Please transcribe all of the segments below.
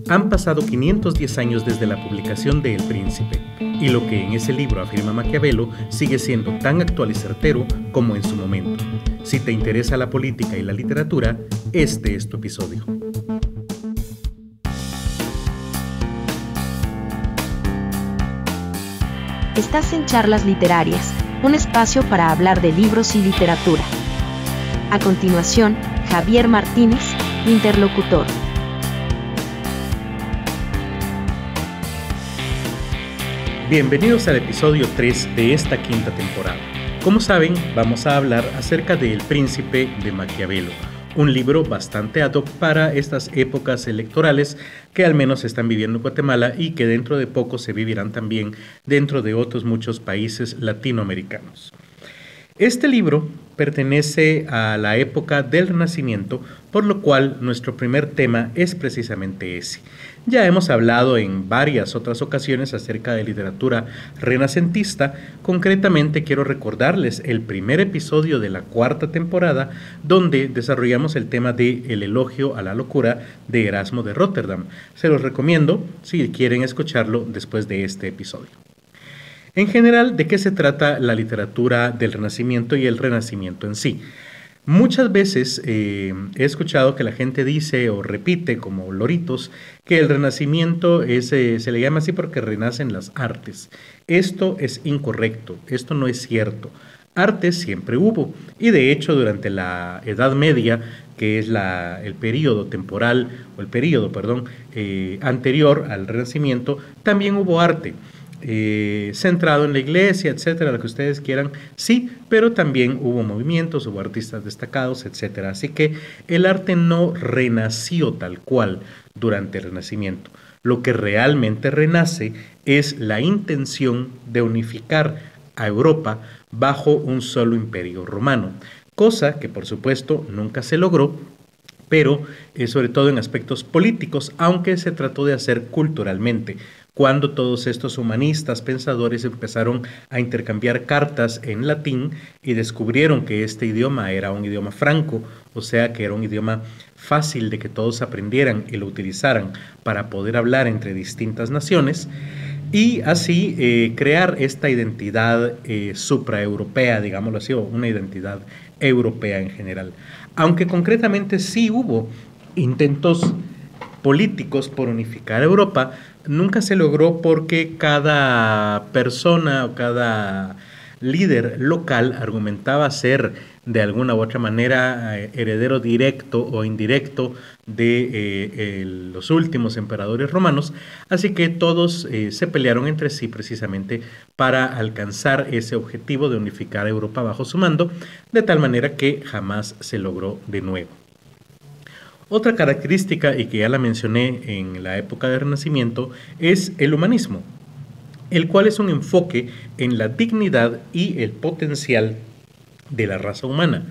Han pasado 510 años desde la publicación de El Príncipe, y lo que en ese libro afirma Maquiavelo sigue siendo tan actual y certero como en su momento. Si te interesa la política y la literatura, este es tu episodio. Estás en Charlas Literarias, un espacio para hablar de libros y literatura. A continuación, Javier Martínez, interlocutor. Bienvenidos al episodio 3 de esta quinta temporada. Como saben, vamos a hablar acerca de El Príncipe de Maquiavelo, un libro bastante ad hoc para estas épocas electorales que al menos se están viviendo en Guatemala y que dentro de poco se vivirán también dentro de otros muchos países latinoamericanos. Este libro pertenece a la época del Renacimiento, por lo cual nuestro primer tema es precisamente ese. Ya hemos hablado en varias otras ocasiones acerca de literatura renacentista. Concretamente quiero recordarles el primer episodio de la cuarta temporada, donde desarrollamos el tema de El elogio a la locura de Erasmo de Róterdam. Se los recomiendo si quieren escucharlo después de este episodio. En general, ¿de qué se trata la literatura del Renacimiento y el Renacimiento en sí? Muchas veces he escuchado que la gente dice o repite como loritos que el Renacimiento se le llama así porque renacen las artes. Esto es incorrecto, esto no es cierto. Artes siempre hubo, y de hecho durante la Edad Media, que es el periodo temporal, anterior al Renacimiento, también hubo arte. Centrado en la iglesia, etcétera, lo que ustedes quieran, sí, pero también hubo movimientos, hubo artistas destacados, etcétera. Así que el arte no renació tal cual durante el Renacimiento. Lo que realmente renace es la intención de unificar a Europa bajo un solo imperio romano, cosa que por supuesto nunca se logró, pero sobre todo en aspectos políticos, aunque se trató de hacer culturalmente. Cuando todos estos humanistas, pensadores empezaron a intercambiar cartas en latín y descubrieron que este idioma era un idioma franco, o sea que era un idioma fácil de que todos aprendieran y lo utilizaran para poder hablar entre distintas naciones, y así crear esta identidad supraeuropea, digámoslo así, o una identidad europea en general. Aunque concretamente sí hubo intentos políticos por unificar Europa, nunca se logró porque cada persona o cada líder local argumentaba ser de alguna u otra manera heredero directo o indirecto de los últimos emperadores romanos, así que todos se pelearon entre sí precisamente para alcanzar ese objetivo de unificar Europa bajo su mando, de tal manera que jamás se logró de nuevo. Otra característica, y que ya la mencioné en la época del Renacimiento, es el humanismo, el cual es un enfoque en la dignidad y el potencial de la raza humana.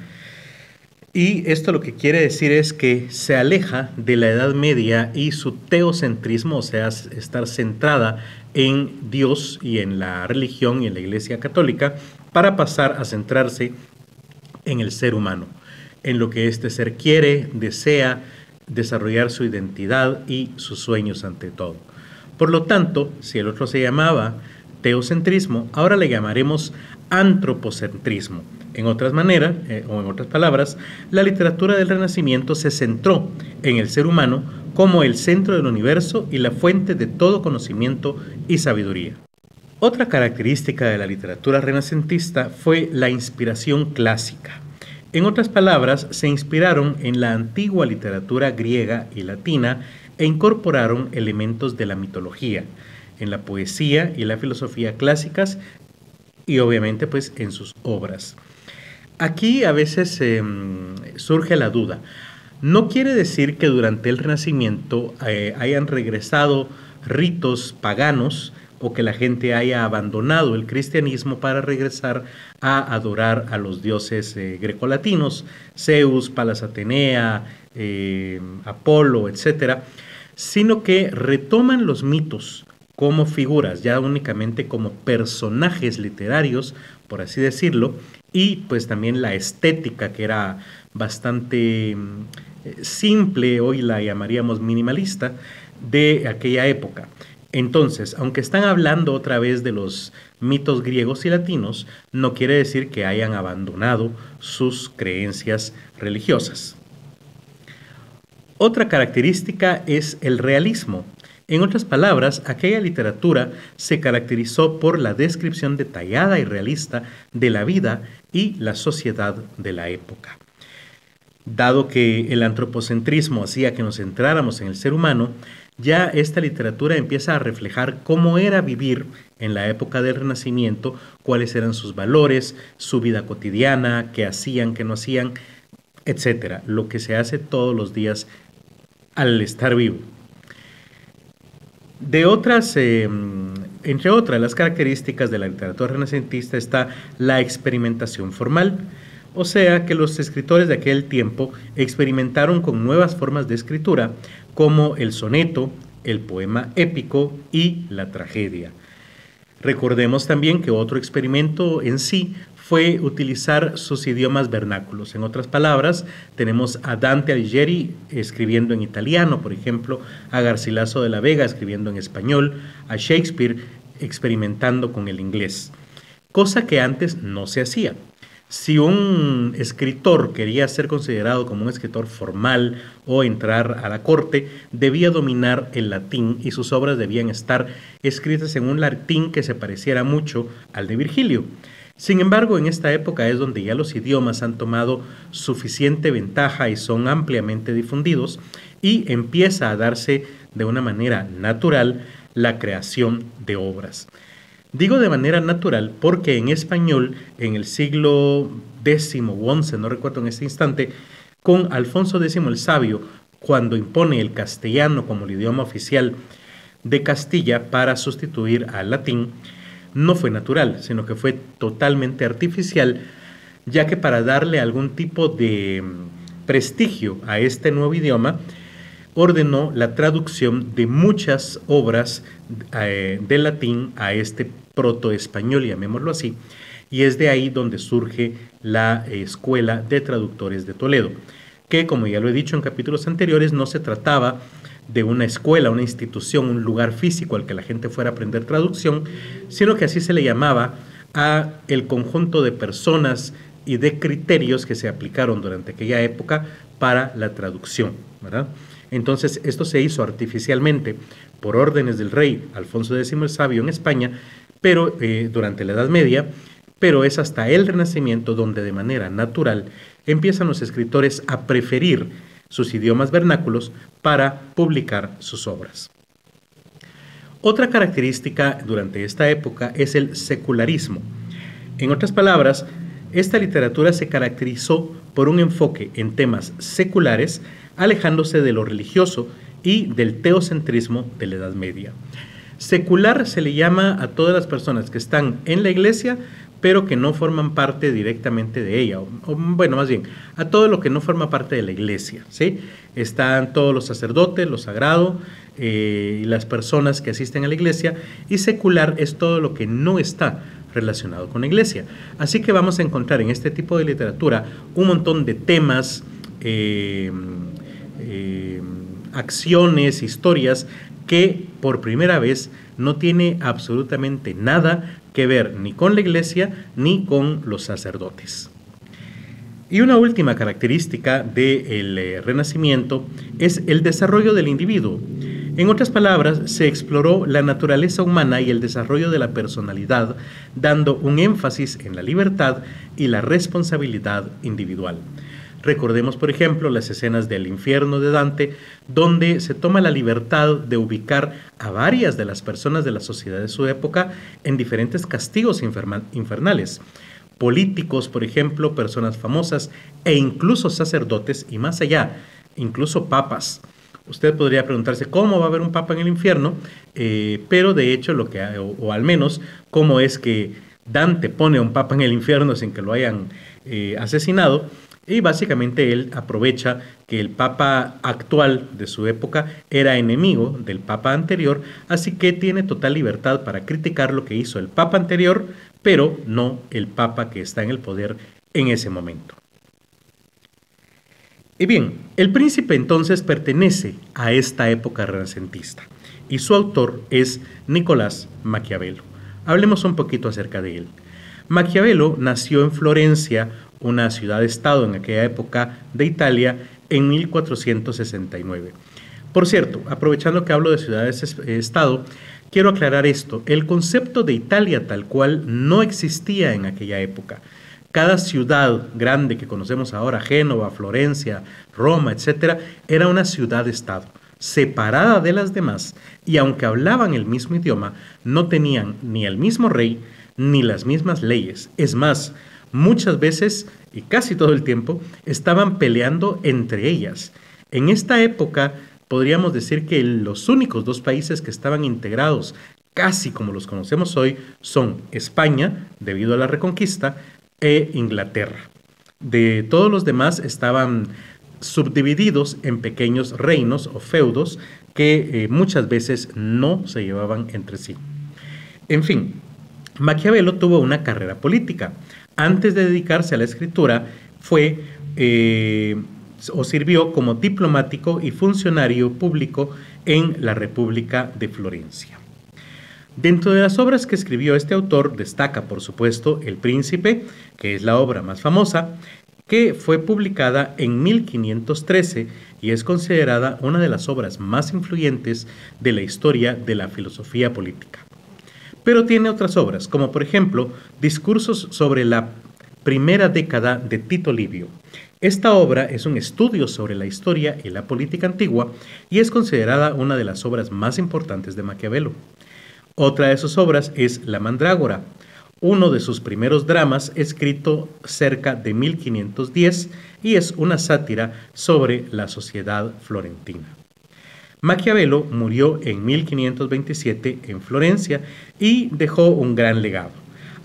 Y esto lo que quiere decir es que se aleja de la Edad Media y su teocentrismo, o sea, estar centrada en Dios y en la religión y en la Iglesia Católica, para pasar a centrarse en el ser humano, en lo que este ser quiere, desea, desarrollar su identidad y sus sueños ante todo. Por lo tanto, si el otro se llamaba teocentrismo, ahora le llamaremos antropocentrismo. En otras palabras, la literatura del Renacimiento se centró en el ser humano como el centro del universo y la fuente de todo conocimiento y sabiduría. Otra característica de la literatura renacentista fue la inspiración clásica. En otras palabras, se inspiraron en la antigua literatura griega y latina e incorporaron elementos de la mitología, en la poesía y la filosofía clásicas y obviamente pues en sus obras. Aquí a veces surge la duda. No quiere decir que durante el Renacimiento hayan regresado ritos paganos o que la gente haya abandonado el cristianismo para regresar a adorar a los dioses grecolatinos, Zeus, Palas Atenea, Apolo, etc., sino que retoman los mitos como figuras, ya únicamente como personajes literarios, por así decirlo, y pues también la estética que era bastante simple, hoy la llamaríamos minimalista, de aquella época. Entonces, aunque están hablando otra vez de los mitos griegos y latinos, no quiere decir que hayan abandonado sus creencias religiosas. Otra característica es el realismo. En otras palabras, aquella literatura se caracterizó por la descripción detallada y realista de la vida y la sociedad de la época. Dado que el antropocentrismo hacía que nos centráramos en el ser humano, ya esta literatura empieza a reflejar cómo era vivir en la época del Renacimiento, cuáles eran sus valores, su vida cotidiana, qué hacían, qué no hacían, etcétera, lo que se hace todos los días al estar vivo. Entre otras las características de la literatura renacentista está la experimentación formal, o sea que los escritores de aquel tiempo experimentaron con nuevas formas de escritura como el soneto, el poema épico y la tragedia. Recordemos también que otro experimento en sí fue utilizar sus idiomas vernáculos. En otras palabras, tenemos a Dante Alighieri escribiendo en italiano, por ejemplo, a Garcilaso de la Vega escribiendo en español, a Shakespeare experimentando con el inglés, cosa que antes no se hacía. Si un escritor quería ser considerado como un escritor formal o entrar a la corte, debía dominar el latín y sus obras debían estar escritas en un latín que se pareciera mucho al de Virgilio. Sin embargo, en esta época es donde ya los idiomas han tomado suficiente ventaja y son ampliamente difundidos y empieza a darse de una manera natural la creación de obras. Digo de manera natural porque en español, en el siglo X o XI, no recuerdo en este instante, con Alfonso X el Sabio, cuando impone el castellano como el idioma oficial de Castilla para sustituir al latín, no fue natural, sino que fue totalmente artificial, ya que para darle algún tipo de prestigio a este nuevo idioma, ordenó la traducción de muchas obras del latín a este protoespañol, llamémoslo así, y es de ahí donde surge la Escuela de Traductores de Toledo, que, como ya lo he dicho en capítulos anteriores, no se trataba de una escuela, una institución, un lugar físico al que la gente fuera a aprender traducción, sino que así se le llamaba a el conjunto de personas y de criterios que se aplicaron durante aquella época para la traducción, ¿verdad? Entonces, esto se hizo artificialmente por órdenes del rey Alfonso X el Sabio en España, pero durante la Edad Media, pero es hasta el Renacimiento donde de manera natural empiezan los escritores a preferir sus idiomas vernáculos para publicar sus obras. Otra característica durante esta época es el secularismo. En otras palabras, esta literatura se caracterizó por un enfoque en temas seculares, alejándose de lo religioso y del teocentrismo de la Edad Media. Secular se le llama a todas las personas que están en la iglesia, pero que no forman parte directamente de ella, bueno, más bien, a todo lo que no forma parte de la iglesia, ¿sí? Están todos los sacerdotes, lo sagrado, y las personas que asisten a la iglesia, y secular es todo lo que no está relacionado con la iglesia. Así que vamos a encontrar en este tipo de literatura un montón de temas, acciones, historias, que por primera vez no tiene absolutamente nada que ver ni con la iglesia ni con los sacerdotes. Y una última característica del Renacimiento es el desarrollo del individuo. En otras palabras, se exploró la naturaleza humana y el desarrollo de la personalidad, dando un énfasis en la libertad y la responsabilidad individual. Recordemos, por ejemplo, las escenas del infierno de Dante, donde se toma la libertad de ubicar a varias de las personas de la sociedad de su época en diferentes castigos infernales. Políticos, por ejemplo, personas famosas e incluso sacerdotes y más allá, incluso papas. Usted podría preguntarse cómo va a haber un papa en el infierno, pero de hecho, o al menos, cómo es que Dante pone a un papa en el infierno sin que lo hayan asesinado. Y básicamente él aprovecha que el papa actual de su época era enemigo del papa anterior, así que tiene total libertad para criticar lo que hizo el papa anterior, pero no el papa que está en el poder en ese momento. Y bien, El Príncipe entonces pertenece a esta época renacentista y su autor es Nicolás Maquiavelo. Hablemos un poquito acerca de él. Maquiavelo nació en Florencia, una ciudad-estado en aquella época de Italia, en 1469. Por cierto, aprovechando que hablo de ciudades-estado, quiero aclarar esto. El concepto de Italia tal cual no existía en aquella época. Cada ciudad grande que conocemos ahora, Génova, Florencia, Roma, etc., era una ciudad-estado, separada de las demás, y aunque hablaban el mismo idioma, no tenían ni el mismo rey, ni las mismas leyes. Es más, muchas veces, y casi todo el tiempo, estaban peleando entre ellas. En esta época, podríamos decir que los únicos dos países que estaban integrados, casi como los conocemos hoy, son España, debido a la Reconquista, e Inglaterra. De todos los demás estaban subdivididos en pequeños reinos o feudos que muchas veces no se llevaban entre sí. En fin, Maquiavelo tuvo una carrera política. Antes de dedicarse a la escritura, sirvió como diplomático y funcionario público en la República de Florencia. Dentro de las obras que escribió este autor destaca, por supuesto, El Príncipe, que es la obra más famosa, que fue publicada en 1513 y es considerada una de las obras más influyentes de la historia de la filosofía política. Pero tiene otras obras, como por ejemplo, Discursos sobre la primera década de Tito Livio. Esta obra es un estudio sobre la historia y la política antigua y es considerada una de las obras más importantes de Maquiavelo. Otra de sus obras es La Mandrágora, uno de sus primeros dramas escrito cerca de 1510 y es una sátira sobre la sociedad florentina. Maquiavelo murió en 1527 en Florencia y dejó un gran legado.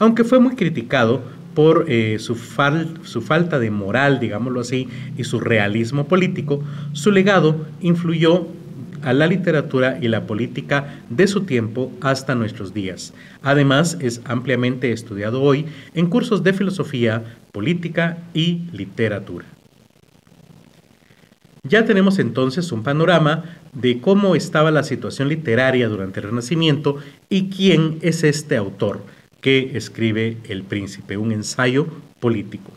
Aunque fue muy criticado por su falta de moral, digámoslo así, y su realismo político, su legado influyó a la literatura y la política de su tiempo hasta nuestros días. Además, es ampliamente estudiado hoy en cursos de filosofía, política y literatura. Ya tenemos entonces un panorama de cómo estaba la situación literaria durante el Renacimiento y quién es este autor que escribe El Príncipe, un ensayo político.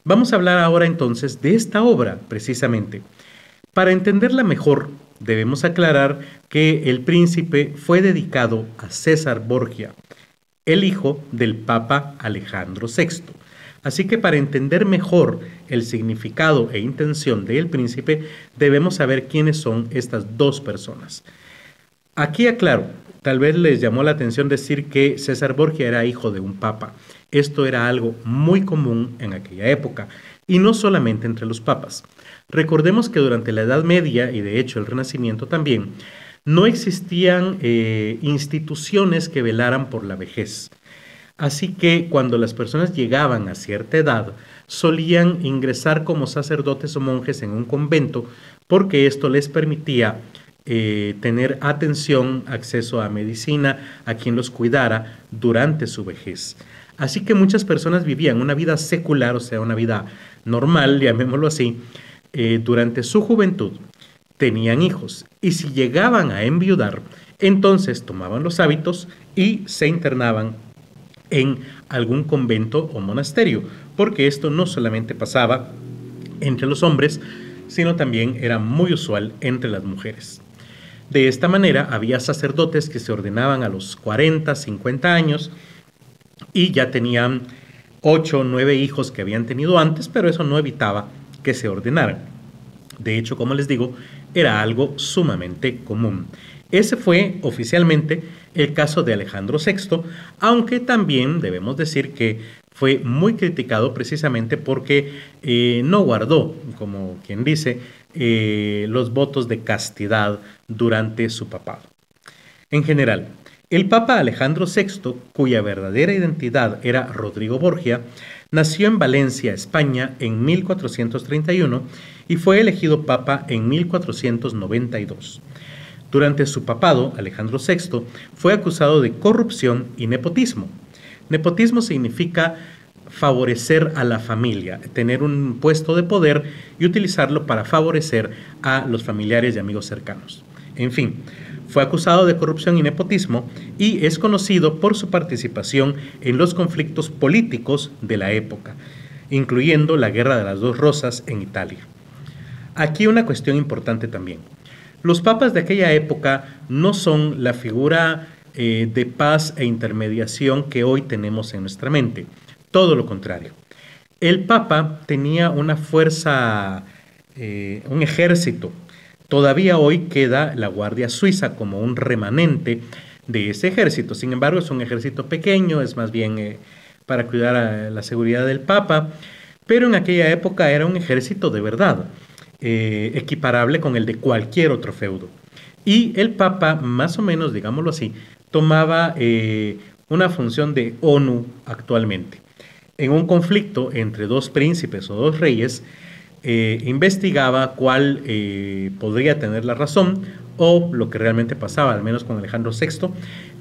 Vamos a hablar ahora entonces de esta obra, precisamente. Para entenderla mejor, debemos aclarar que El Príncipe fue dedicado a César Borgia, el hijo del Papa Alejandro VI. Así que para entender mejor el significado e intención de El Príncipe, debemos saber quiénes son estas dos personas. Aquí aclaro, tal vez les llamó la atención decir que César Borgia era hijo de un papa. Esto era algo muy común en aquella época, y no solamente entre los papas. Recordemos que durante la Edad Media, y de hecho el Renacimiento también, no existían instituciones que velaran por la vejez. Así que cuando las personas llegaban a cierta edad, solían ingresar como sacerdotes o monjes en un convento, porque esto les permitía tener atención, acceso a medicina, a quien los cuidara durante su vejez. Así que muchas personas vivían una vida secular, o sea, una vida normal, llamémoslo así, durante su juventud, tenían hijos, y si llegaban a enviudar, entonces tomaban los hábitos y se internaban en algún convento o monasterio, porque esto no solamente pasaba entre los hombres, sino también era muy usual entre las mujeres. De esta manera, había sacerdotes que se ordenaban a los 40, 50 años y ya tenían 8 o 9 hijos que habían tenido antes, pero eso no evitaba que se ordenaran. De hecho, como les digo, era algo sumamente común. Ese fue oficialmente el caso de Alejandro VI, aunque también debemos decir que fue muy criticado precisamente porque no guardó, como quien dice, los votos de castidad durante su papado. En general, el Papa Alejandro VI, cuya verdadera identidad era Rodrigo Borgia, nació en Valencia, España, en 1431 y fue elegido Papa en 1492. Durante su papado, Alejandro VI fue acusado de corrupción y nepotismo. Nepotismo significa favorecer a la familia, tener un puesto de poder y utilizarlo para favorecer a los familiares y amigos cercanos. En fin, fue acusado de corrupción y nepotismo y es conocido por su participación en los conflictos políticos de la época, incluyendo la Guerra de las Dos Rosas en Italia. Aquí una cuestión importante también. Los papas de aquella época no son la figura de paz e intermediación que hoy tenemos en nuestra mente. Todo lo contrario. El papa tenía una fuerza, un ejército. Todavía hoy queda la Guardia Suiza como un remanente de ese ejército. Sin embargo, es un ejército pequeño, es más bien para cuidar a la seguridad del papa, pero en aquella época era un ejército de verdad, equiparable con el de cualquier otro feudo. Y el papa, más o menos, digámoslo así, tomaba una función de ONU actualmente. En un conflicto entre dos príncipes o dos reyes, investigaba cuál podría tener la razón o lo que realmente pasaba, al menos con Alejandro VI,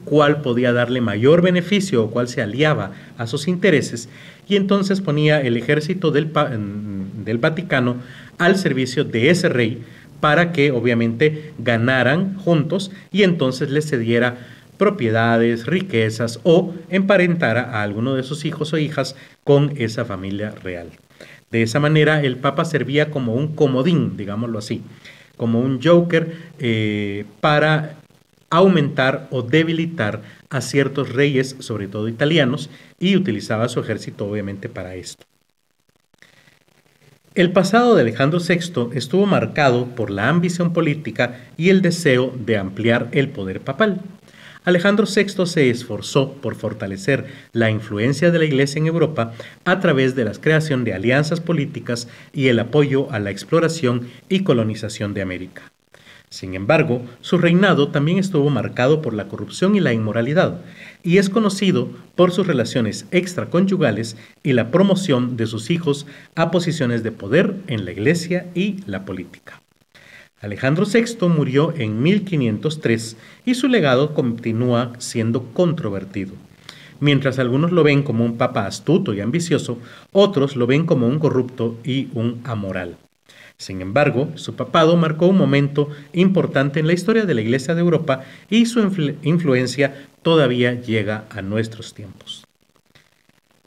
cuál podía darle mayor beneficio o cuál se aliaba a sus intereses, y entonces ponía el ejército del Vaticano al servicio de ese rey para que obviamente ganaran juntos y entonces les cediera propiedades, riquezas o emparentara a alguno de sus hijos o hijas con esa familia real. De esa manera el papa servía como un comodín, digámoslo así, como un joker para aumentar o debilitar a ciertos reyes, sobre todo italianos, y utilizaba su ejército obviamente para esto. El pasado de Alejandro VI estuvo marcado por la ambición política y el deseo de ampliar el poder papal. Alejandro VI se esforzó por fortalecer la influencia de la Iglesia en Europa a través de la creación de alianzas políticas y el apoyo a la exploración y colonización de América. Sin embargo, su reinado también estuvo marcado por la corrupción y la inmoralidad, y es conocido por sus relaciones extraconyugales y la promoción de sus hijos a posiciones de poder en la Iglesia y la política. Alejandro VI murió en 1503 y su legado continúa siendo controvertido. Mientras algunos lo ven como un papa astuto y ambicioso, otros lo ven como un corrupto y un amoral. Sin embargo, su papado marcó un momento importante en la historia de la Iglesia de Europa y su influencia todavía llega a nuestros tiempos.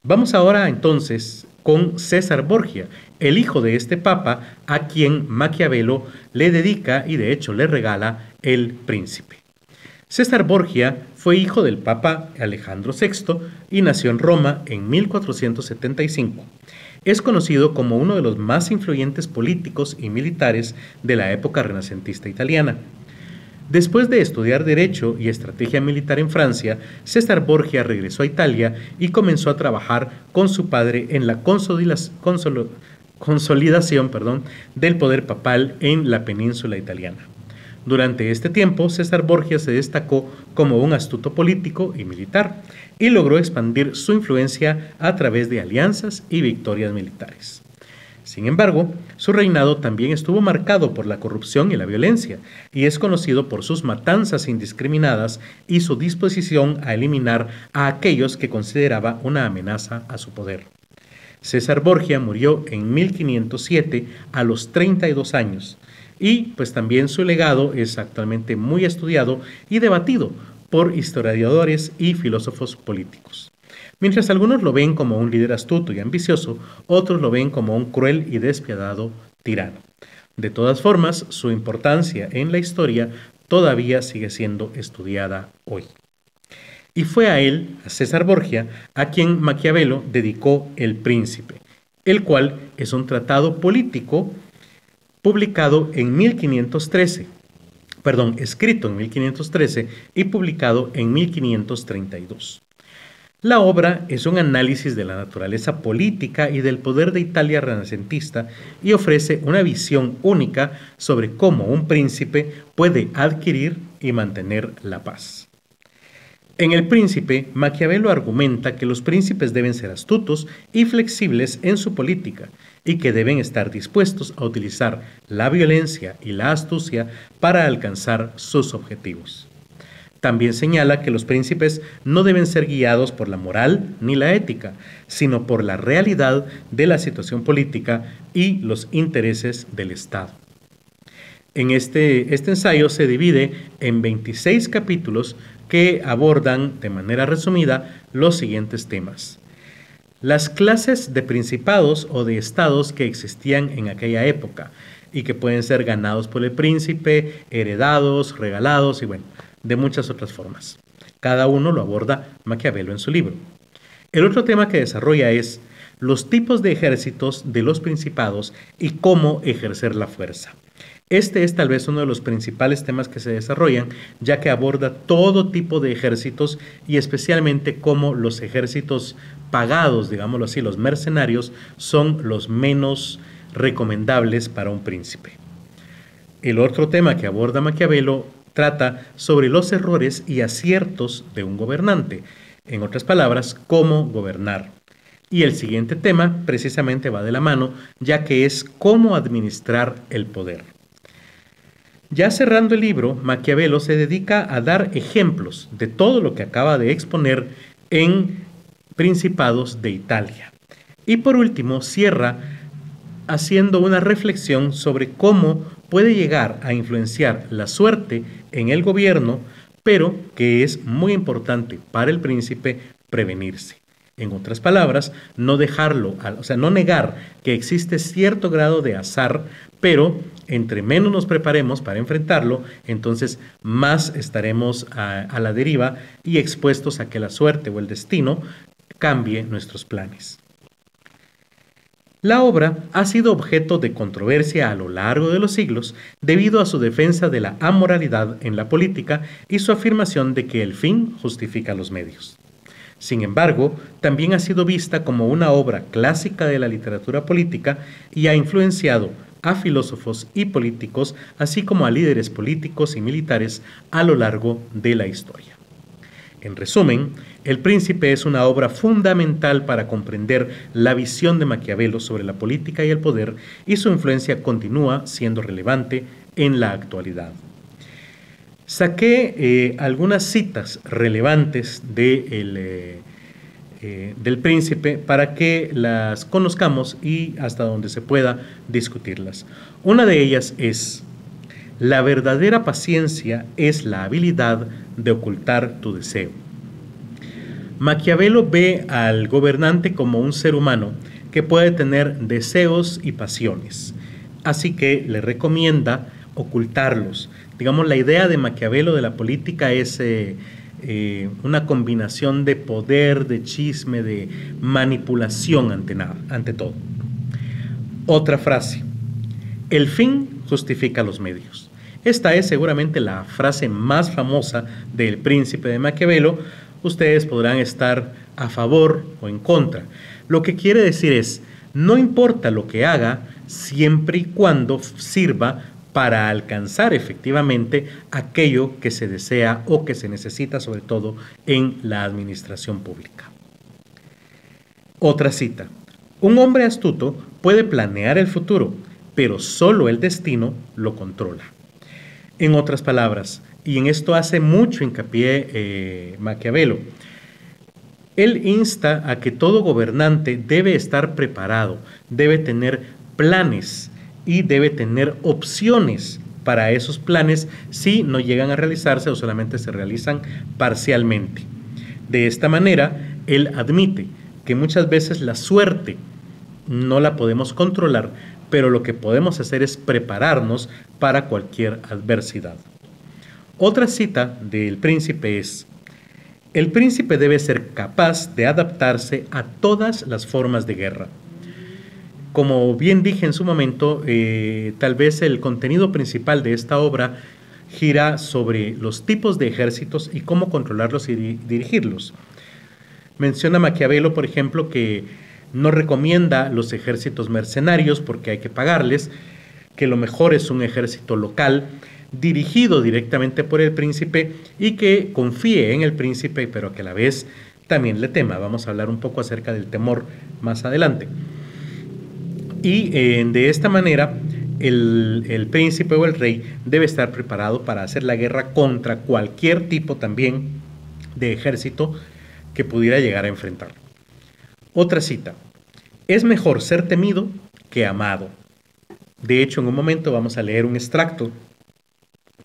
Vamos ahora entonces con César Borgia, el hijo de este papa a quien Maquiavelo le dedica y de hecho le regala El Príncipe. César Borgia fue hijo del papa Alejandro VI y nació en Roma en 1475. Es conocido como uno de los más influyentes políticos y militares de la época renacentista italiana. Después de estudiar Derecho y Estrategia Militar en Francia, César Borgia regresó a Italia y comenzó a trabajar con su padre en la consolidación del poder papal en la península italiana. Durante este tiempo, César Borgia se destacó como un astuto político y militar y logró expandir su influencia a través de alianzas y victorias militares. Sin embargo, su reinado también estuvo marcado por la corrupción y la violencia, y es conocido por sus matanzas indiscriminadas y su disposición a eliminar a aquellos que consideraba una amenaza a su poder. César Borgia murió en 1507 a los 32 años, y pues también su legado es actualmente muy estudiado y debatido por historiadores y filósofos políticos. Mientras algunos lo ven como un líder astuto y ambicioso, otros lo ven como un cruel y despiadado tirano. De todas formas, su importancia en la historia todavía sigue siendo estudiada hoy. Y fue a él, a César Borgia, a quien Maquiavelo dedicó El Príncipe, el cual es un tratado político escrito en 1513 y publicado en 1532. La obra es un análisis de la naturaleza política y del poder de Italia renacentista y ofrece una visión única sobre cómo un príncipe puede adquirir y mantener la paz. En El Príncipe, Maquiavelo argumenta que los príncipes deben ser astutos y flexibles en su política y que deben estar dispuestos a utilizar la violencia y la astucia para alcanzar sus objetivos. También señala que los príncipes no deben ser guiados por la moral ni la ética, sino por la realidad de la situación política y los intereses del Estado. En este ensayo se divide en 26 capítulos que abordan de manera resumida los siguientes temas. Las clases de principados o de estados que existían en aquella época y que pueden ser ganados por el príncipe, heredados, regalados y de muchas otras formas. Cada uno lo aborda Maquiavelo en su libro. El otro tema que desarrolla es los tipos de ejércitos de los principados y cómo ejercer la fuerza. Este es tal vez uno de los principales temas que se desarrollan, ya que aborda todo tipo de ejércitos y especialmente cómo los ejércitos pagados, digámoslo así, los mercenarios, son los menos recomendables para un príncipe. El otro tema que aborda Maquiavelo trata sobre los errores y aciertos de un gobernante, en otras palabras, cómo gobernar. Y el siguiente tema precisamente va de la mano, ya que es cómo administrar el poder. Ya cerrando el libro, Maquiavelo se dedica a dar ejemplos de todo lo que acaba de exponer en Principados de Italia. Y por último, cierra haciendo una reflexión sobre cómo puede llegar a influenciar la suerte en el gobierno, pero que es muy importante para el príncipe prevenirse. En otras palabras, no dejarlo, no negar que existe cierto grado de azar, pero entre menos nos preparemos para enfrentarlo, entonces más estaremos a la deriva y expuestos a que la suerte o el destino cambie nuestros planes. La obra ha sido objeto de controversia a lo largo de los siglos debido a su defensa de la amoralidad en la política y su afirmación de que el fin justifica los medios. Sin embargo, también ha sido vista como una obra clásica de la literatura política y ha influenciado a filósofos y políticos, así como a líderes políticos y militares a lo largo de la historia. En resumen, El Príncipe es una obra fundamental para comprender la visión de Maquiavelo sobre la política y el poder, y su influencia continúa siendo relevante en la actualidad. Saqué algunas citas relevantes del Príncipe para que las conozcamos y hasta donde se pueda discutirlas. Una de ellas es: la verdadera paciencia es la habilidad de ocultar tu deseo. Maquiavelo ve al gobernante como un ser humano que puede tener deseos y pasiones, así que le recomienda ocultarlos. Digamos, la idea de Maquiavelo de la política es una combinación de poder, de chisme, de manipulación ante todo. Otra frase: el fin justifica los medios. Esta es seguramente la frase más famosa del Príncipe de Maquiavelo. Ustedes podrán estar a favor o en contra. Lo que quiere decir es, no importa lo que haga, siempre y cuando sirva para alcanzar efectivamente aquello que se desea o que se necesita, sobre todo en la administración pública. Otra cita: un hombre astuto puede planear el futuro, pero solo el destino lo controla. En otras palabras, y en esto hace mucho hincapié Maquiavelo, él insta a que todo gobernante debe estar preparado, debe tener planes y debe tener opciones para esos planes si no llegan a realizarse o solamente se realizan parcialmente. De esta manera, él admite que muchas veces la suerte no la podemos controlar, pero lo que podemos hacer es prepararnos para cualquier adversidad. Otra cita del Príncipe es: el príncipe debe ser capaz de adaptarse a todas las formas de guerra. Como bien dije en su momento, tal vez el contenido principal de esta obra gira sobre los tipos de ejércitos y cómo controlarlos y dirigirlos. Menciona Maquiavelo, por ejemplo, que no recomienda los ejércitos mercenarios porque hay que pagarles, que lo mejor es un ejército local, dirigido directamente por el príncipe y que confíe en el príncipe, pero que a la vez también le tema. Vamos a hablar un poco acerca del temor más adelante. Y de esta manera, el príncipe o el rey debe estar preparado para hacer la guerra contra cualquier tipo también de ejército que pudiera llegar a enfrentar. Otra cita: es mejor ser temido que amado. De hecho, en un momento vamos a leer un extracto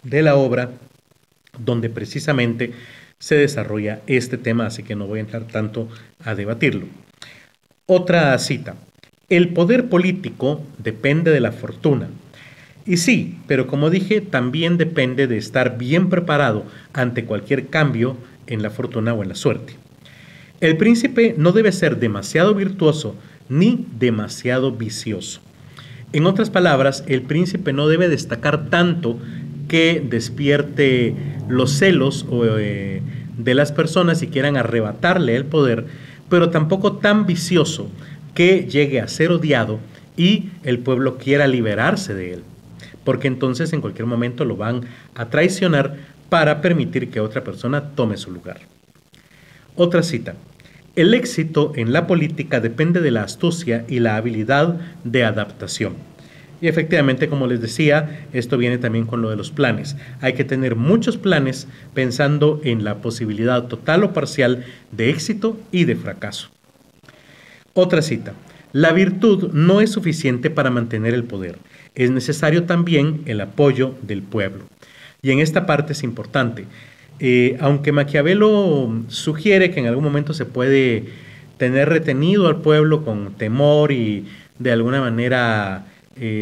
de la obra donde precisamente se desarrolla este tema, así que no voy a entrar tanto a debatirlo. Otra cita: el poder político depende de la fortuna. Y sí, pero como dije, también depende de estar bien preparado ante cualquier cambio en la fortuna o en la suerte. El príncipe no debe ser demasiado virtuoso ni demasiado vicioso. En otras palabras, el príncipe no debe destacar tanto que despierte los celos de las personas y quieran arrebatarle el poder, pero tampoco tan vicioso que llegue a ser odiado y el pueblo quiera liberarse de él, porque entonces en cualquier momento lo van a traicionar para permitir que otra persona tome su lugar. Otra cita: el éxito en la política depende de la astucia y la habilidad de adaptación. Y efectivamente, como les decía, esto viene también con lo de los planes. Hay que tener muchos planes pensando en la posibilidad total o parcial de éxito y de fracaso. Otra cita: la virtud no es suficiente para mantener el poder. Es necesario también el apoyo del pueblo. Y en esta parte es importante. Aunque Maquiavelo sugiere que en algún momento se puede tener retenido al pueblo con temor y de alguna manera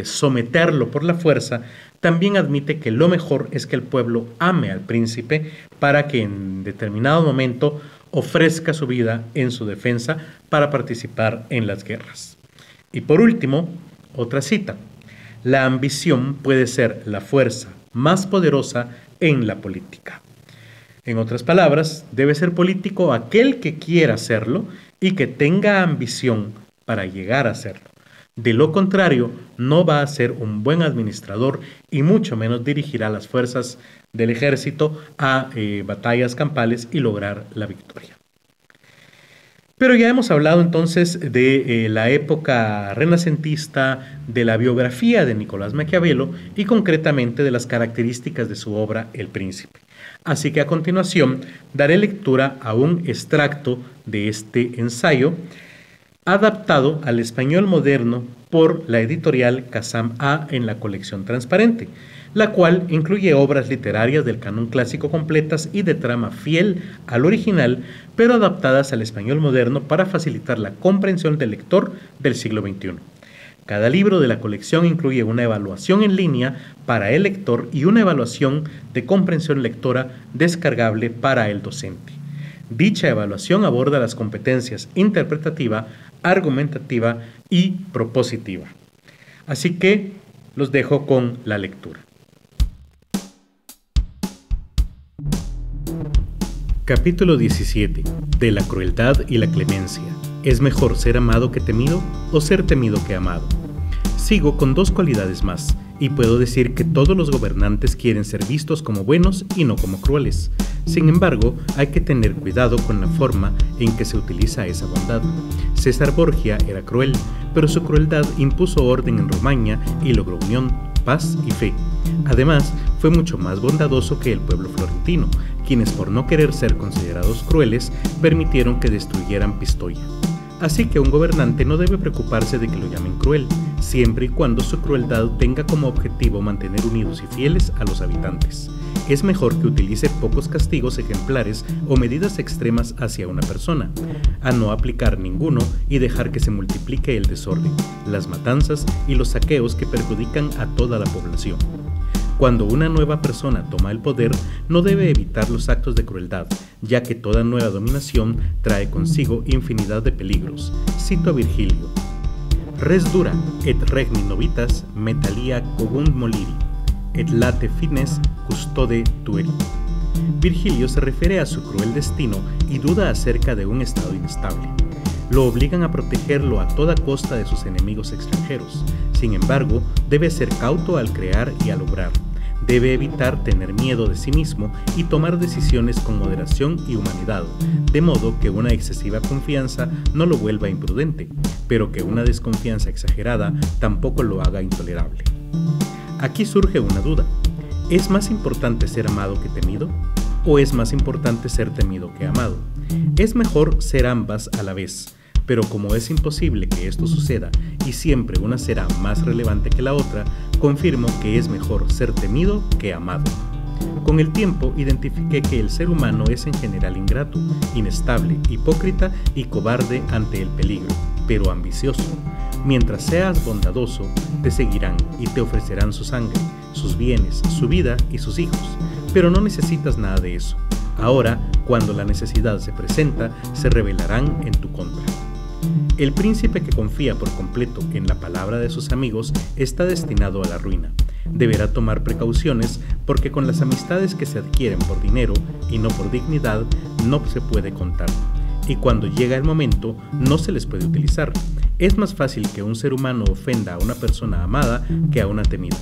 someterlo por la fuerza, también admite que lo mejor es que el pueblo ame al príncipe para que en determinado momento ofrezca su vida en su defensa para participar en las guerras. Y por último, otra cita: la ambición puede ser la fuerza más poderosa en la política. En otras palabras, debe ser político aquel que quiera serlo y que tenga ambición para llegar a serlo. De lo contrario, no va a ser un buen administrador y mucho menos dirigirá las fuerzas del ejército a batallas campales y lograr la victoria. Pero ya hemos hablado entonces de la época renacentista, de la biografía de Nicolás Maquiavelo y concretamente de las características de su obra El Príncipe. Así que a continuación daré lectura a un extracto de este ensayo adaptado al español moderno por la editorial Kazam A en la colección Transparente, la cual incluye obras literarias del canon clásico completas y de trama fiel al original, pero adaptadas al español moderno para facilitar la comprensión del lector del siglo XXI. Cada libro de la colección incluye una evaluación en línea para el lector y una evaluación de comprensión lectora descargable para el docente. Dicha evaluación aborda las competencias interpretativa, argumentativa y propositiva. Así que los dejo con la lectura. Capítulo 17. De la crueldad y la clemencia. ¿Es mejor ser amado que temido o ser temido que amado? Sigo con dos cualidades más, y puedo decir que todos los gobernantes quieren ser vistos como buenos y no como crueles. Sin embargo, hay que tener cuidado con la forma en que se utiliza esa bondad. César Borgia era cruel, pero su crueldad impuso orden en Romaña y logró unión, paz y fe. Además, fue mucho más bondadoso que el pueblo florentino, quienes por no querer ser considerados crueles, permitieron que destruyeran Pistoia. Así que un gobernante no debe preocuparse de que lo llamen cruel, siempre y cuando su crueldad tenga como objetivo mantener unidos y fieles a los habitantes. Es mejor que utilice pocos castigos ejemplares o medidas extremas hacia una persona, a no aplicar ninguno y dejar que se multiplique el desorden, las matanzas y los saqueos que perjudican a toda la población. Cuando una nueva persona toma el poder, no debe evitar los actos de crueldad, ya que toda nueva dominación trae consigo infinidad de peligros. Cito a Virgilio: Res dura, et regni novitas metalia cogunt moliri, et late fines custode tueri. Virgilio se refiere a su cruel destino y duda acerca de un estado inestable. Lo obligan a protegerlo a toda costa de sus enemigos extranjeros. Sin embargo, debe ser cauto al crear y al obrar. Debe evitar tener miedo de sí mismo y tomar decisiones con moderación y humanidad, de modo que una excesiva confianza no lo vuelva imprudente, pero que una desconfianza exagerada tampoco lo haga intolerable. Aquí surge una duda. ¿Es más importante ser amado que temido? ¿O es más importante ser temido que amado? Es mejor ser ambas a la vez, pero como es imposible que esto suceda y siempre una será más relevante que la otra, confirmo que es mejor ser temido que amado. Con el tiempo identifiqué que el ser humano es en general ingrato, inestable, hipócrita y cobarde ante el peligro, pero ambicioso. Mientras seas bondadoso, te seguirán y te ofrecerán su sangre, sus bienes, su vida y sus hijos, pero no necesitas nada de eso. Ahora, cuando la necesidad se presenta, se rebelarán en tu contra. El príncipe que confía por completo en la palabra de sus amigos está destinado a la ruina. Deberá tomar precauciones porque con las amistades que se adquieren por dinero y no por dignidad no se puede contar. Y cuando llega el momento, no se les puede utilizar. Es más fácil que un ser humano ofenda a una persona amada que a una temida.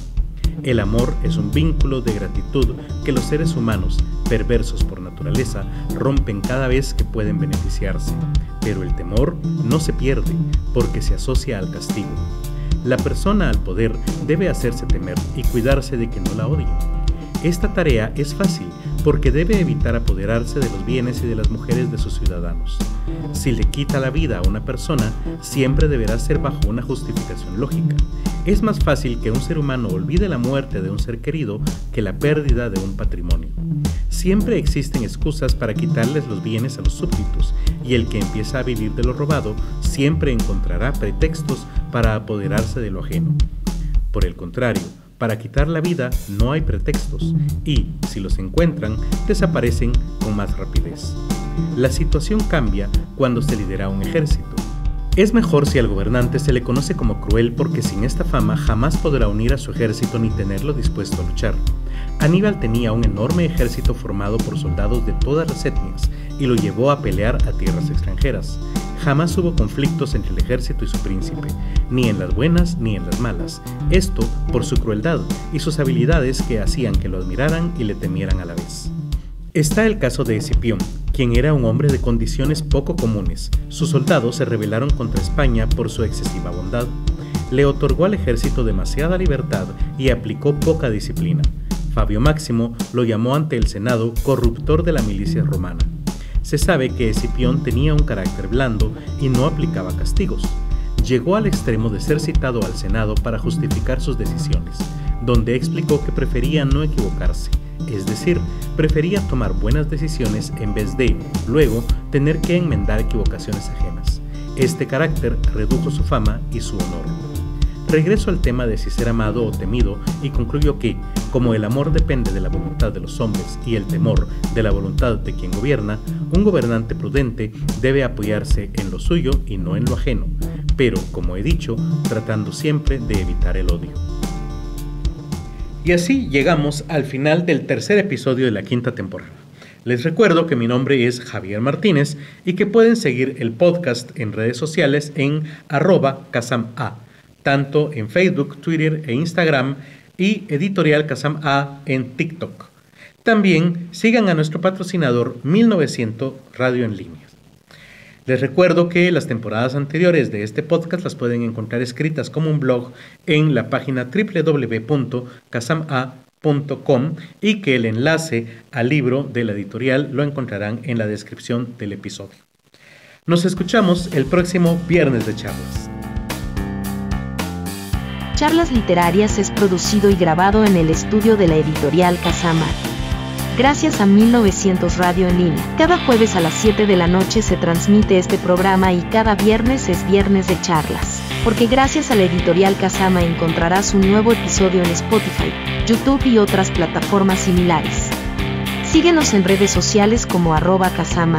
El amor es un vínculo de gratitud que los seres humanos, perversos por naturaleza, rompen cada vez que pueden beneficiarse. Pero el temor no se pierde porque se asocia al castigo. La persona al poder debe hacerse temer y cuidarse de que no la odien. Esta tarea es fácil porque debe evitar apoderarse de los bienes y de las mujeres de sus ciudadanos. Si le quita la vida a una persona, siempre deberá ser bajo una justificación lógica. Es más fácil que un ser humano olvide la muerte de un ser querido que la pérdida de un patrimonio. Siempre existen excusas para quitarles los bienes a los súbditos, y el que empieza a vivir de lo robado siempre encontrará pretextos para apoderarse de lo ajeno. Por el contrario, para quitar la vida no hay pretextos, y, si los encuentran, desaparecen con más rapidez. La situación cambia cuando se lidera un ejército. Es mejor si al gobernante se le conoce como cruel porque sin esta fama jamás podrá unir a su ejército ni tenerlo dispuesto a luchar. Aníbal tenía un enorme ejército formado por soldados de todas las etnias y lo llevó a pelear a tierras extranjeras. Jamás hubo conflictos entre el ejército y su príncipe, ni en las buenas ni en las malas. Esto por su crueldad y sus habilidades que hacían que lo admiraran y le temieran a la vez. Está el caso de Escipión, quien era un hombre de condiciones poco comunes. Sus soldados se rebelaron contra España por su excesiva bondad. Le otorgó al ejército demasiada libertad y aplicó poca disciplina. Fabio Máximo lo llamó ante el Senado corruptor de la milicia romana. Se sabe que Escipión tenía un carácter blando y no aplicaba castigos. Llegó al extremo de ser citado al Senado para justificar sus decisiones, donde explicó que prefería no equivocarse. Es decir, prefería tomar buenas decisiones en vez de, luego, tener que enmendar equivocaciones ajenas. Este carácter redujo su fama y su honor. Regreso al tema de si ser amado o temido y concluyo que, como el amor depende de la voluntad de los hombres y el temor de la voluntad de quien gobierna, un gobernante prudente debe apoyarse en lo suyo y no en lo ajeno, pero, como he dicho, tratando siempre de evitar el odio. Y así llegamos al final del tercer episodio de la quinta temporada. Les recuerdo que mi nombre es Javier Martínez y que pueden seguir el podcast en redes sociales en @casama, tanto en Facebook, Twitter e Instagram, y Editorial Casama en TikTok. También sigan a nuestro patrocinador 1900 Radio en Línea. Les recuerdo que las temporadas anteriores de este podcast las pueden encontrar escritas como un blog en la página www.casama.com y que el enlace al libro de la editorial lo encontrarán en la descripción del episodio. Nos escuchamos el próximo viernes de charlas. Charlas Literarias es producido y grabado en el estudio de la editorial Casama. Gracias a 1900 Radio en Línea. Cada jueves a las 7 de la noche se transmite este programa y cada viernes es viernes de charlas. Porque gracias a la editorial Casama encontrarás un nuevo episodio en Spotify, YouTube y otras plataformas similares. Síguenos en redes sociales como @Casama.